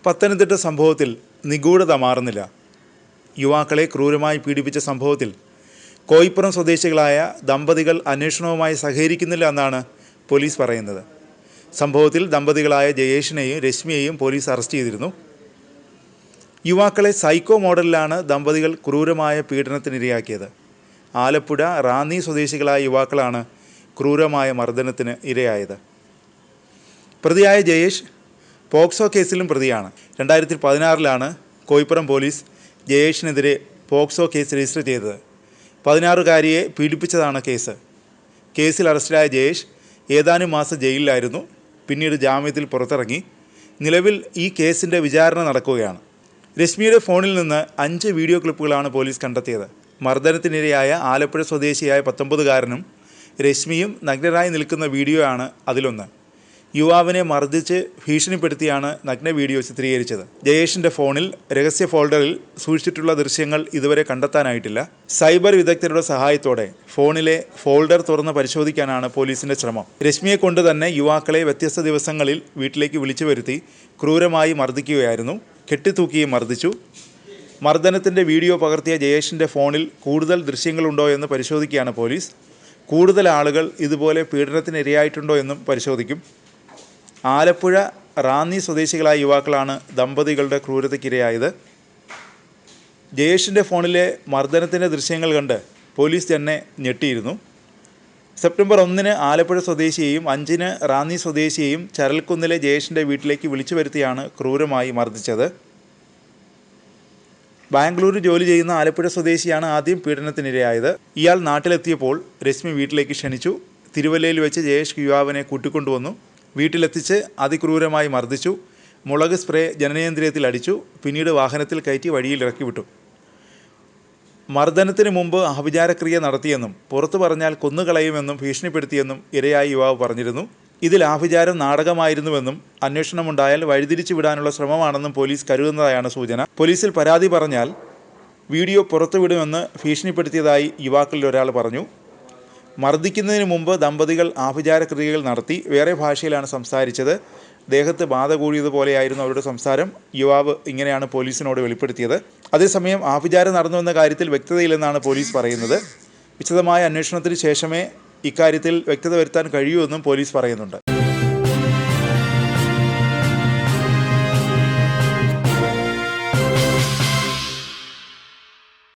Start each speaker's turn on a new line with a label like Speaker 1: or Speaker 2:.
Speaker 1: പത്തനംതിട്ട സംഭവത്തിൽ നിഗൂഢത മാറുന്നില്ല. യുവാക്കളെ ക്രൂരമായി പീഡിപ്പിച്ച സംഭവത്തിൽ കോയിപ്പുറം സ്വദേശികളായ ദമ്പതികൾ അന്വേഷണവുമായി സഹകരിക്കുന്നില്ല എന്നാണ് പോലീസ് പറയുന്നത്. സംഭവത്തിൽ ദമ്പതികളായ ജയേഷിനെയും രശ്മിയെയും പോലീസ് അറസ്റ്റ് ചെയ്തിരുന്നു. യുവാക്കളെ സൈക്കോ മോഡലിലാണ് ദമ്പതികൾ ക്രൂരമായ പീഡനത്തിനിരയാക്കിയത്. ആലപ്പുഴ റാന്നി സ്വദേശികളായ യുവാക്കളാണ് ക്രൂരമായ മർദ്ദനത്തിന് ഇരയായത്. പ്രതിയായ ജയേഷ് പോക്സോ കേസിലും പ്രതിയാണ്. 2016 കോയിപ്പുറം പോലീസ് ജയേഷിനെതിരെ പോക്സോ കേസ് രജിസ്റ്റർ ചെയ്തത്. 16-കാരിയെ പീഡിപ്പിച്ചതാണ് കേസ്. കേസിൽ അറസ്റ്റിലായ ജയേഷ് ഏതാനും മാസം ജയിലിലായിരുന്നു. പിന്നീട് ജാമ്യത്തിൽ പുറത്തിറങ്ങി. നിലവിൽ ഈ കേസിൻ്റെ വിചാരണ നടക്കുകയാണ്. രശ്മിയുടെ ഫോണിൽ നിന്ന് 5 വീഡിയോ ക്ലിപ്പുകളാണ് പോലീസ് കണ്ടെത്തിയത്. മർദ്ദനത്തിനിരയായ ആലപ്പുഴ സ്വദേശിയായ 19-കാരനും രശ്മിയും നഗ്നരായി നിൽക്കുന്ന വീഡിയോയാണ് അതിലൊന്ന്. യുവാവിനെ മർദ്ദിച്ച് ഭീഷണിപ്പെടുത്തിയാണ് നഗ്ന വീഡിയോ ചിത്രീകരിച്ചത്. ജയേഷിൻ്റെ ഫോണിൽ രഹസ്യ ഫോൾഡറിൽ സൂക്ഷിച്ചിട്ടുള്ള ദൃശ്യങ്ങൾ ഇതുവരെ കണ്ടെത്താനായിട്ടില്ല. സൈബർ വിദഗ്ധരുടെ സഹായത്തോടെ ഫോണിലെ ഫോൾഡർ തുറന്ന് പരിശോധിക്കാനാണ് പോലീസിൻ്റെ ശ്രമം. രശ്മിയെ കൊണ്ട് തന്നെ യുവാക്കളെ വ്യത്യസ്ത ദിവസങ്ങളിൽ വീട്ടിലേക്ക് വിളിച്ചു വരുത്തി ക്രൂരമായി മർദ്ദിക്കുകയായിരുന്നു. കെട്ടിത്തൂക്കിയും മർദ്ദിച്ചു. മർദ്ദനത്തിൻ്റെ വീഡിയോ പകർത്തിയ ജയേഷിൻ്റെ ഫോണിൽ കൂടുതൽ ദൃശ്യങ്ങളുണ്ടോ എന്ന് പരിശോധിക്കുകയാണ് പോലീസ്. കൂടുതൽ ആളുകൾ ഇതുപോലെ പീഡനത്തിനിരയായിട്ടുണ്ടോ എന്നും പരിശോധിക്കും. ആലപ്പുഴ റാന്നി സ്വദേശികളായ യുവാക്കളാണ് ദമ്പതികളുടെ ക്രൂരതയ്ക്കിരയായത്. ജയേഷിൻ്റെ ഫോണിലെ മർദ്ദനത്തിൻ്റെ ദൃശ്യങ്ങൾ കണ്ട് പോലീസ് തന്നെ ഞെട്ടിയിരുന്നു. സെപ്റ്റംബർ 1 ആലപ്പുഴ സ്വദേശിയെയും 5 റാന്നി സ്വദേശിയെയും ചരൽക്കുന്നിലെ ജയേഷിൻ്റെ വീട്ടിലേക്ക് വിളിച്ചു വരുത്തിയാണ് ക്രൂരമായി മർദ്ദിച്ചത്. ബാംഗ്ലൂരിൽ ജോലി ചെയ്യുന്ന ആലപ്പുഴ സ്വദേശിയാണ് ആദ്യം പീഡനത്തിനിരയായത്. ഇയാൾ നാട്ടിലെത്തിയപ്പോൾ രശ്മി വീട്ടിലേക്ക് ക്ഷണിച്ചു. തിരുവല്ലയിൽ വെച്ച് ജയേഷ് യുവാവിനെ കൂട്ടിക്കൊണ്ടുവന്നു. വീട്ടിലെത്തിച്ച് അതിക്രൂരമായി മർദ്ദിച്ചു. മുളക് സ്പ്രേ ജനനേന്ദ്രിയത്തിൽ അടിച്ചു. പിന്നീട് വാഹനത്തിൽ കയറ്റി വഴിയിൽ ഇറക്കി വിട്ടു. മർദ്ദനത്തിന് മുമ്പ് ആഭിചാരക്രിയ നടത്തിയെന്നും പുറത്തു പറഞ്ഞാൽ കൊന്നുകളയുമെന്നും ഭീഷണിപ്പെടുത്തിയെന്നും ഇരയായ യുവാവ് പറഞ്ഞിരുന്നു. ഇതിൽ ആഭിചാരം നാടകമായിരുന്നുവെന്നും അന്വേഷണമുണ്ടായാൽ വഴിതിരിച്ചു വിടാനുള്ള ശ്രമമാണെന്നും പോലീസ് കരുതുന്നതായാണ് സൂചന. പോലീസിൽ പരാതി പറഞ്ഞാൽ വീഡിയോ പുറത്തുവിടുമെന്ന് ഭീഷണിപ്പെടുത്തിയതായി യുവാക്കളിൽ ഒരാൾ പറഞ്ഞു. മർദ്ദിക്കുന്നതിന് മുമ്പ് ദമ്പതികൾ ആഭിചാരക്രിയകൾ നടത്തി. വേറെ ഭാഷയിലാണ് സംസാരിച്ചത്. ദേഹത്ത് ബാധ കൂടിയതുപോലെയായിരുന്നു അവരുടെ സംസാരം. യുവാവ് ഇങ്ങനെയാണ് പോലീസിനോട് വെളിപ്പെടുത്തിയത്. അതേസമയം ആഭിചാരം നടന്നുവെന്ന കാര്യത്തിൽ വ്യക്തതയില്ലെന്നാണ് പോലീസ് പറയുന്നത്. വിശദമായ അന്വേഷണത്തിന് ശേഷമേ ഇക്കാര്യത്തിൽ വ്യക്തത വരുത്താൻ കഴിയൂ എന്നും പോലീസ് പറയുന്നുണ്ട്.